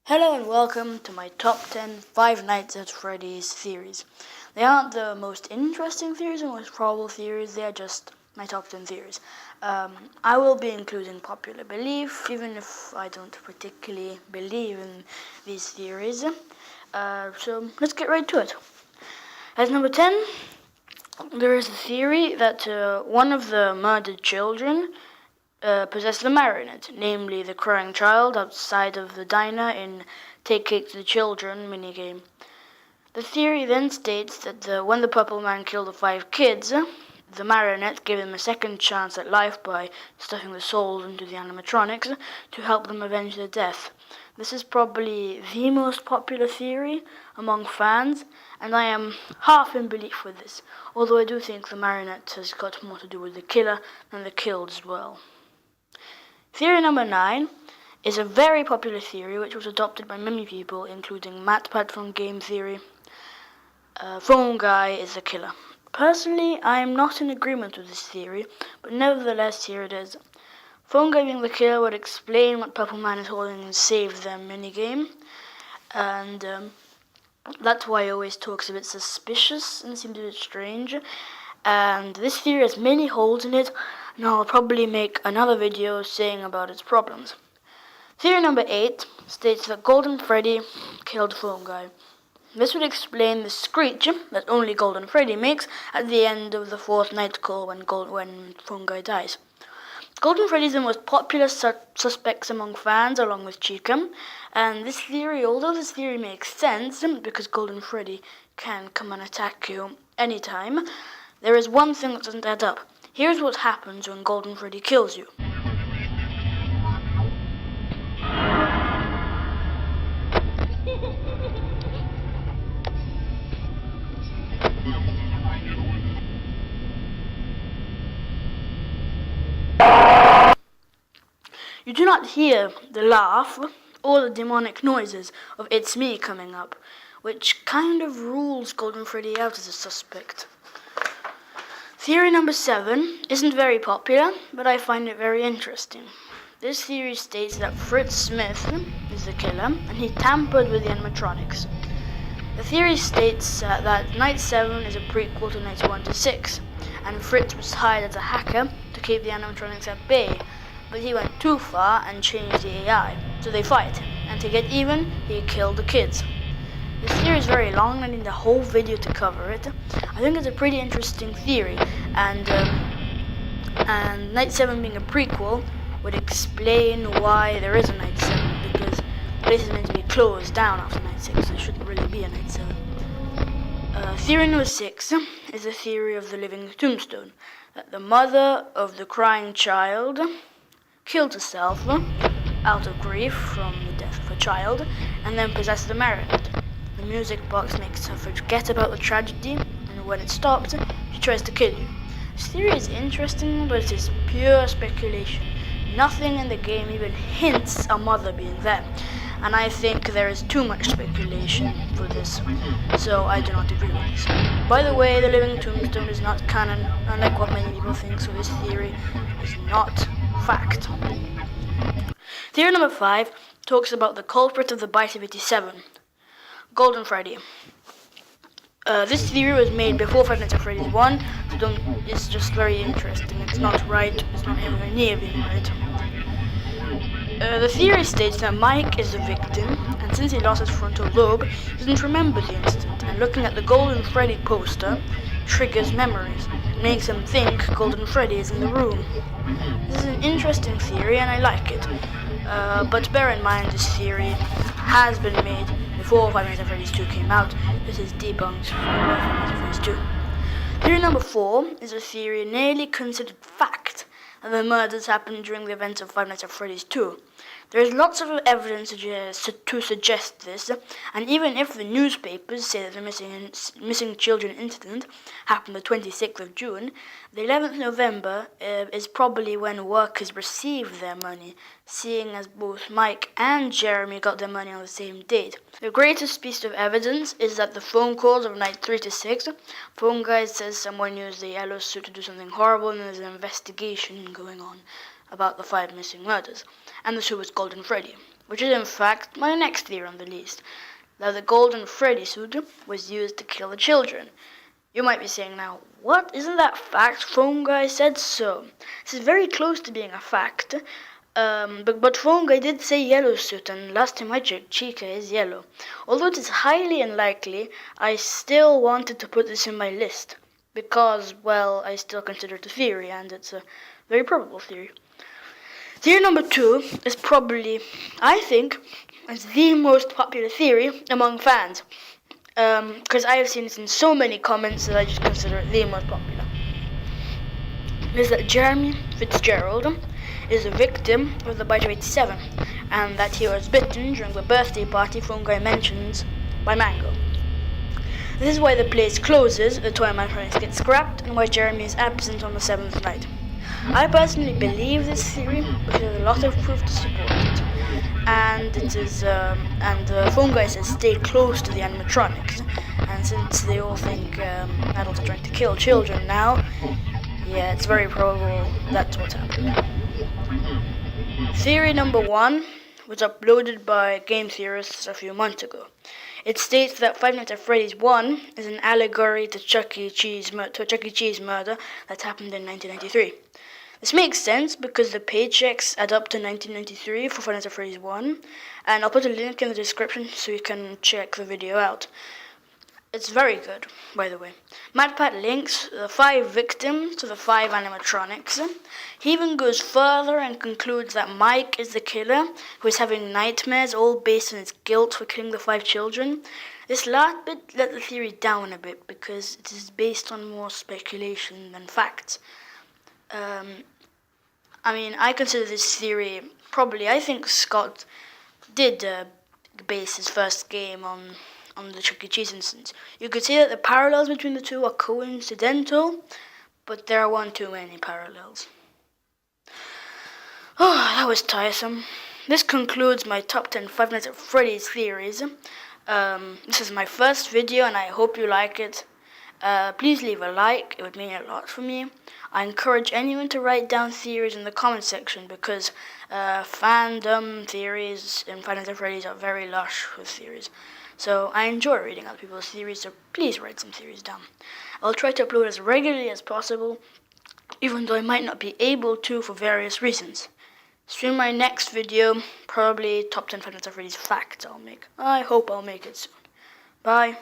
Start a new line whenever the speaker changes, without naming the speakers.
Hello and welcome to my top 10 Five Nights at Freddy's theories. They aren't the most interesting theories or most probable theories, they are just my top 10 theories. I will be including popular belief, even if I don't particularly believe in these theories. So let's get right to it. At number 10, there is a theory that one of the murdered children possessed the marionette, namely the crying child outside of the diner in Take Cake to the Children minigame. The theory then states that when the Purple Man killed the 5 kids, the marionette gave them a second chance at life by stuffing the souls into the animatronics to help them avenge their death. This is probably the most popular theory among fans, and I am half in belief with this, although I do think the marionette has got more to do with the killer than the killed as well. Theory number 9 is a very popular theory which was adopted by many people, including MatPat from Game Theory. Phone Guy is the killer. Personally, I am not in agreement with this theory, but nevertheless, here it is. Phone Guy being the killer would explain what Purple Man is holding in Save Them minigame, and that's why he always talks a bit suspicious and seems a bit strange. And this theory has many holes in it, and I'll probably make another video saying about its problems. Theory number 8 states that Golden Freddy killed Phone Guy. This would explain the screech that only Golden Freddy makes at the end of the 4th night call when Phone Guy dies. Golden Freddy is the most popular suspects among fans, along with Chica, and this theory, although this theory makes sense because Golden Freddy can come and attack you anytime, there is one thing that doesn't add up. Here's what happens when Golden Freddy kills you. You do not hear the laugh or the demonic noises of "It's me" coming up, which kind of rules Golden Freddy out as a suspect. Theory number 7 isn't very popular, but I find it very interesting. This theory states that Fritz Smith is the killer, and he tampered with the animatronics. The theory states that Night 7 is a prequel to Nights 1 to 6, and Fritz was hired as a hacker to keep the animatronics at bay, but he went too far and changed the AI, so they fight him, and to get even, he killed the kids. This theory is very long, I need a whole video to cover it. I think it's a pretty interesting theory, and Night 7 being a prequel would explain why there is a Night 7, because the place is meant to be closed down after Night 6, so there shouldn't really be a Night 7. Theory number 6 is the theory of the living tombstone, that the mother of the crying child killed herself out of grief from the death of her child, and then possessed the marionette. The music box makes her forget about the tragedy, and when it stops, she tries to kill you. This theory is interesting, but it is pure speculation. Nothing in the game even hints a mother being there, and I think there is too much speculation for this, so I do not agree with this. By the way, the living tombstone is not canon, unlike what many people think, so this theory is not fact. Theory number 5 talks about the culprit of the bite of 87, Golden Freddy. This theory was made before Five Nights at Freddy's 1, so it's just very interesting. It's not right, it's not anywhere near being right. The theory states that Mike is the victim, and since he lost his frontal lobe, he doesn't remember the incident, and looking at the Golden Freddy poster triggers memories, and makes him think Golden Freddy is in the room. This is an interesting theory, and I like it, but bear in mind this theory has been made before Five Nights at Freddy's 2 came out. This is debunked from Five Nights at Freddy's 2. Theory number 4 is a theory nearly considered fact, that the murders happened during the events of Five Nights at Freddy's 2. There is lots of evidence to suggest this, and even if the newspapers say that the missing children incident happened the 26th of June, the 11th November is probably when workers received their money, seeing as both Mike and Jeremy got their money on the same date. The greatest piece of evidence is that the phone calls of night 3 to 6, Phone Guy says someone used the yellow suit to do something horrible, and there's an investigation going on about the 5 missing murders, and the suit was Golden Freddy. which is in fact my next theory on the list, that the golden Freddy suit was used to kill the children. You might be saying now, what? Isn't that fact? Phone Guy said so. This is very close to being a fact. But Phone Guy did say yellow suit, and last time I checked, Chica is yellow. Although it is highly unlikely, I still wanted to put this in my list. Because, well, I still consider it a theory, and it's a very probable theory. Theory number 2 is probably, I think, is the most popular theory among fans. Because I have seen it in so many comments that I just consider it the most popular. Is that Jeremy Fitzgerald is a victim of the bite of 87, and that he was bitten during the birthday party Phone Guy mentions by Mango. This is why the place closes, the toy animatronics get scrapped, and why Jeremy is absent on the 7th night. I personally believe this theory because there's a lot of proof to support it. And it is, Phone Guy says stay close to the animatronics. And since they all think adults are trying to kill children now, yeah, it's very probable that's what's happening. Theory number 1 was uploaded by game theorists a few months ago. It states that Five Nights at Freddy's 1 is an allegory to Chuck E. Cheese murder that happened in 1993. This makes sense because the paychecks add up to 1993 for Five Nights at Freddy's 1, and I'll put a link in the description so you can check the video out. It's very good, by the way. MatPat links the 5 victims to the 5 animatronics. He even goes further and concludes that Mike is the killer, who is having nightmares, all based on his guilt for killing the 5 children. This last bit let the theory down a bit because it is based on more speculation than facts. I consider this theory probably. I think Scott did base his first game on the Chuck E. Cheese instance. You could say that the parallels between the two are coincidental, but there are one too many parallels. Oh, that was tiresome. This concludes my top 10 Five Nights at Freddy's theories. This is my first video and I hope you like it. Please leave a like, it would mean a lot for me. I encourage anyone to write down theories in the comment section because fandom theories in Five Nights at Freddy's are very lush with theories. So I enjoy reading other people's theories, so please write some theories down. I'll try to upload as regularly as possible, even though I might not be able to for various reasons. Stream my next video, probably top 10 Five Nights at Freddy's facts I'll make. I hope I'll make it soon. Bye.